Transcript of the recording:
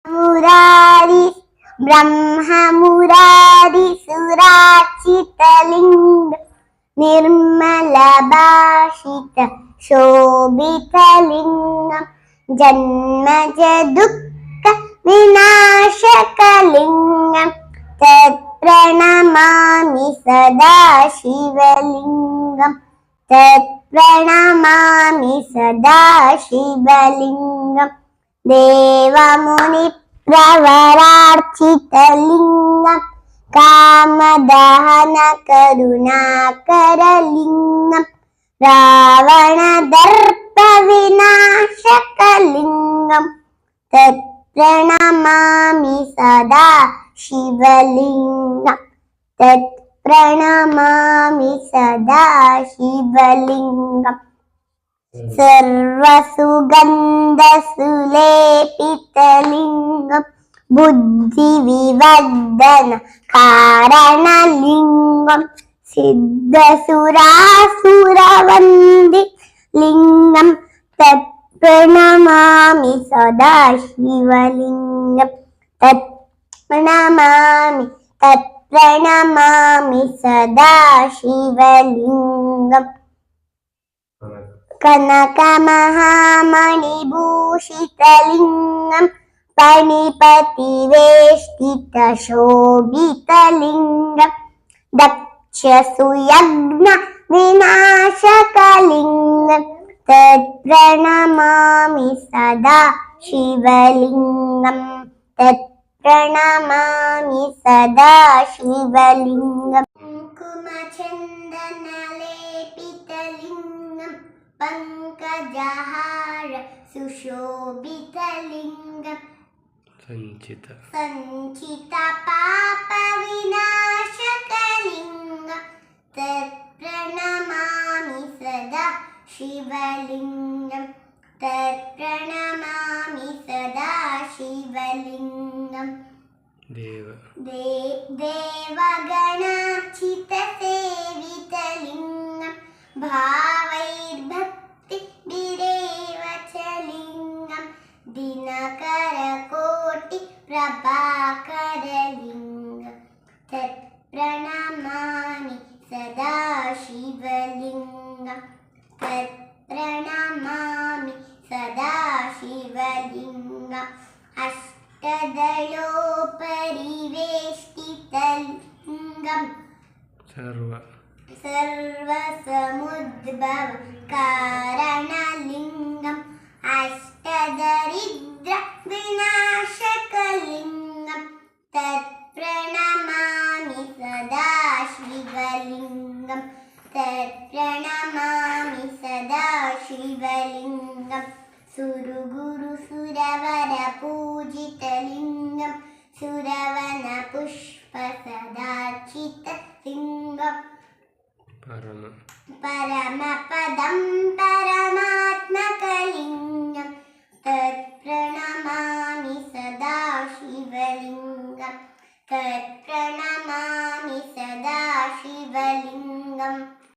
मुरारी ब्रह्म मुरारी सुराचितलिंग निर्मल भाषित शोभितलिंगम जन्मज दुःख विनाशकलिंगम तत्प्रणमामि सदा शिवलिंगम तत्प्रणमामि सदा शिवलिंगम देवमुनि प्रवरार्चितलिंगम कामदहन करुणाकरलिंगम रावणदर्प विनाशकलिंगम तत्प्रणमामि सदा शिवलिंगम तत्प्रणमामि सदा शिवलिंगम सर्वसुगन्धसुलेपितलिंगम बुद्धिविवर्धन कारणलिंगम सिद्धसुरासुरवन्दिलिंगम तत्प्रणमामि सदा शिवलिंगम तत्प्रणमामि सदा शिवलिंगम कनकमहामणिभूषितलिंगम पणिपतिवेष्टितशोभितलिंगम दक्षसुयज्ञ विनाशकलिंगम तत्प्रणमामि सदा शिवलिंगम तत्प्रणमामि सदा शिवलिंगम कुंकुमचन्दनलेपितलिंगम पंकजहार सुशोभितलिंगम संचित पाप विनाशकलिंगम तत्प्रणमामि सदा शिवलिंगम तत्प्रणमामि सदा शिवलिंगम देवगणार्चितसेवितलिंगम भावैर्भक्ति विरेवचलिंगम दिनकरकोटि प्रभाकरलिंगम तत्प्रणमामि सदा शिवलिंगम तत्प्रणमामि सदा शिवलिंगम अष्टदलोपरिवेष्टितलिंगम सर्वसमुद्भव कारणलिंगम अष्टदरिद्र विनाशकलिंगम तत्प्रणमामि सदा शिवलिंगम तत्प्रणमामि सदा शिवलिंगम सुरगुरुसुरवर पूजितलिंगम सुरवन पुष्प सदार्चितलिंगम परमपदं परमात्मकलिंगम